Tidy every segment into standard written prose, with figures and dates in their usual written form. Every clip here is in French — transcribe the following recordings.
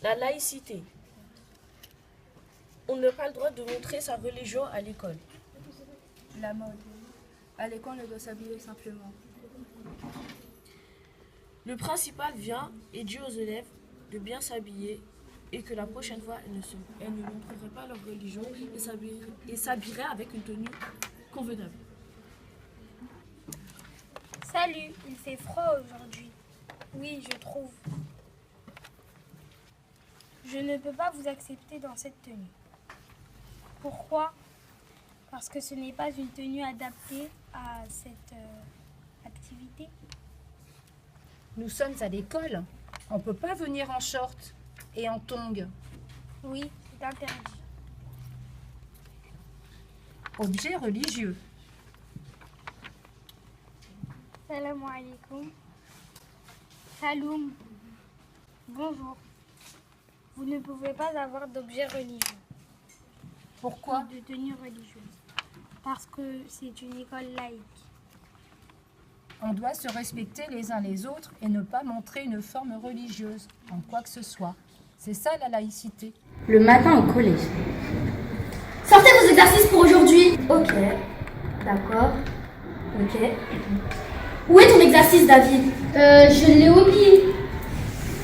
La laïcité. On n'a pas le droit de montrer sa religion à l'école. La mode. À l'école, on doit s'habiller simplement. Le principal vient et dit aux élèves de bien s'habiller et que la prochaine fois, elles ne montreraient pas leur religion et s'habilleraient avec une tenue convenable. Salut, il fait froid aujourd'hui. Oui, je trouve. Je ne peux pas vous accepter dans cette tenue. Pourquoi? Parce que ce n'est pas une tenue adaptée à cette activité. Nous sommes à l'école. On ne peut pas venir en short et en tongs. Oui, c'est interdit. Objet religieux. Salam alaikum. Saloum. Bonjour. Vous ne pouvez pas avoir d'objet religieux. Pourquoi? De tenue religieuse. Parce que c'est une école laïque. On doit se respecter les uns les autres et ne pas montrer une forme religieuse en quoi que ce soit. C'est ça la laïcité. Le matin au collège. Sortez vos exercices pour aujourd'hui. Ok. D'accord. Ok. Où est ton exercice, David? Je l'ai oublié.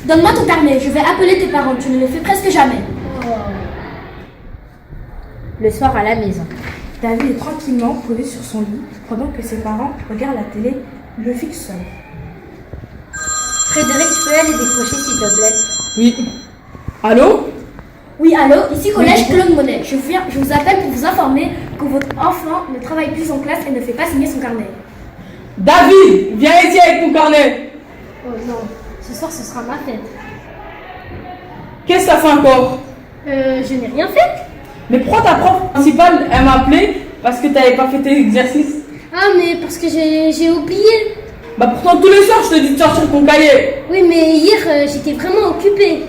Donne-moi ton carnet, je vais appeler tes parents, tu ne le fais presque jamais. Le soir à la maison. David est tranquillement posé sur son lit pendant que ses parents regardent la télé, le fixe seul. Frédéric, tu peux aller décrocher s'il te plaît? Oui. Allô? Oui, allô, ici Collège Claude Monet. Je vous appelle pour vous informer que votre enfant ne travaille plus en classe et ne fait pas signer son carnet. David, viens ici avec ton carnet. Oh non, ce soir ce sera ma fête. Qu'est-ce que ça fait encore? Je n'ai rien fait. Mais pourquoi ta prof principale, elle m'a appelé parce que t'avais pas fait tes exercices? Ah mais parce que j'ai oublié. Bah pourtant tous les soirs je te dis de sortir ton cahier. Oui mais hier j'étais vraiment occupée.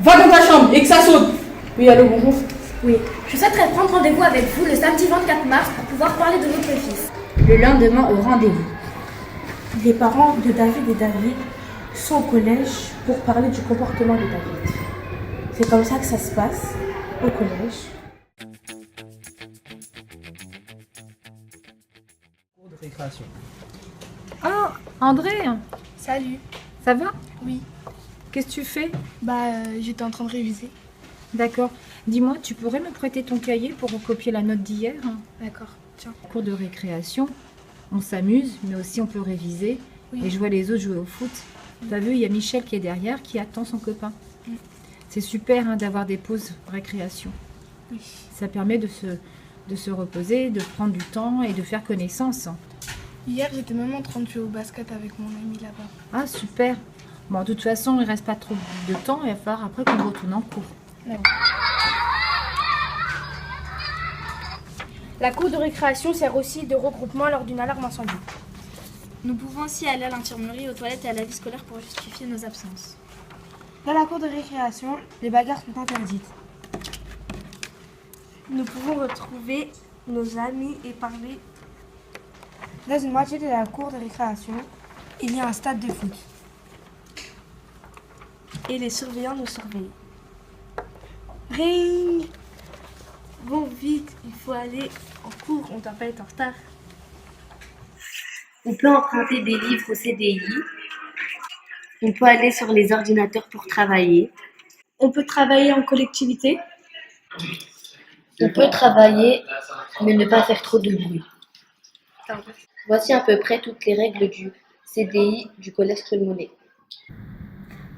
Va dans ta chambre et que ça saute. Oui, allô, bonjour. Oui, je souhaiterais prendre rendez-vous avec vous le samedi 24 mars pour pouvoir parler de votre fils. Le lendemain au rendez-vous. Les parents de David et David sont au collège pour parler du comportement de David. C'est comme ça que ça se passe au collège. Cours de récréation. Ah, André, Salut. ça va? Oui. Qu'est-ce que tu fais? J'étais en train de réviser. D'accord. Dis-moi, tu pourrais me prêter ton cahier pour recopier la note d'hier? D'accord, tiens. Cours de récréation, on s'amuse, mais aussi on peut réviser. Oui. Et je vois les autres jouer au foot. T'as vu, il y a Michel qui est derrière, qui attend son copain. C'est super d'avoir des pauses récréation. Oui. Ça permet de se reposer, de prendre du temps et de faire connaissance. Hier, j'étais même en train de jouer au basket avec mon ami là-bas. Ah, super. Bon, de toute façon, il ne reste pas trop de temps. Il va falloir après qu'on retourne en cours. La cour de récréation sert aussi de regroupement lors d'une alarme incendie. Nous pouvons aussi aller à l'infirmerie, aux toilettes et à la vie scolaire pour justifier nos absences. Dans la cour de récréation, les bagarres sont interdites. Nous pouvons retrouver nos amis et parler. Dans une moitié de la cour de récréation, il y a un stade de foot. Et les surveillants nous surveillent. Ring! Bon, vite, il faut aller en cours, on ne doit pas être en retard. On peut emprunter des livres au CDI. On peut aller sur les ordinateurs pour travailler. On peut travailler en collectivité. On peut travailler, mais ne pas faire trop de bruit. Voici à peu près toutes les règles du CDI du Collège Claude Monet.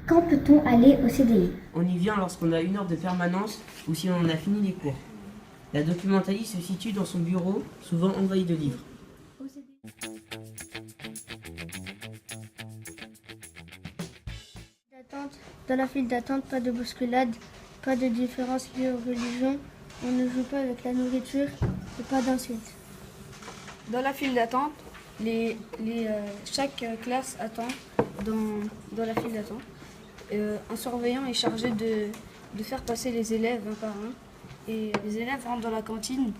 Quand peut-on aller au CDI? On y vient lorsqu'on a 1 heure de permanence ou si on en a fini les cours. La documentaliste se situe dans son bureau, souvent envahi de livres. Dans la file d'attente, pas de bousculade, pas de différence liée aux religions. On ne joue pas avec la nourriture et pas d'insultes. Dans la file d'attente, chaque classe attend dans la file d'attente. Un surveillant est chargé de faire passer les élèves un par un. Et les élèves rentrent dans la cantine.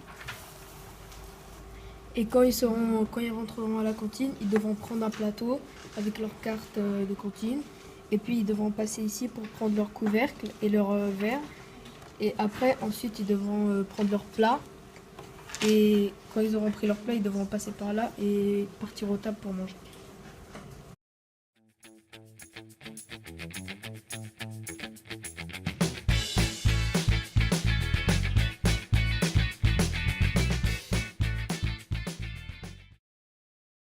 Et quand ils rentreront à la cantine, ils devront prendre un plateau avec leur carte de cantine. Et puis ils devront passer ici pour prendre leur couvercle et leur verre. Et après, ensuite, ils devront prendre leur plat. Et quand ils auront pris leur plat, ils devront passer par là et partir aux tables pour manger.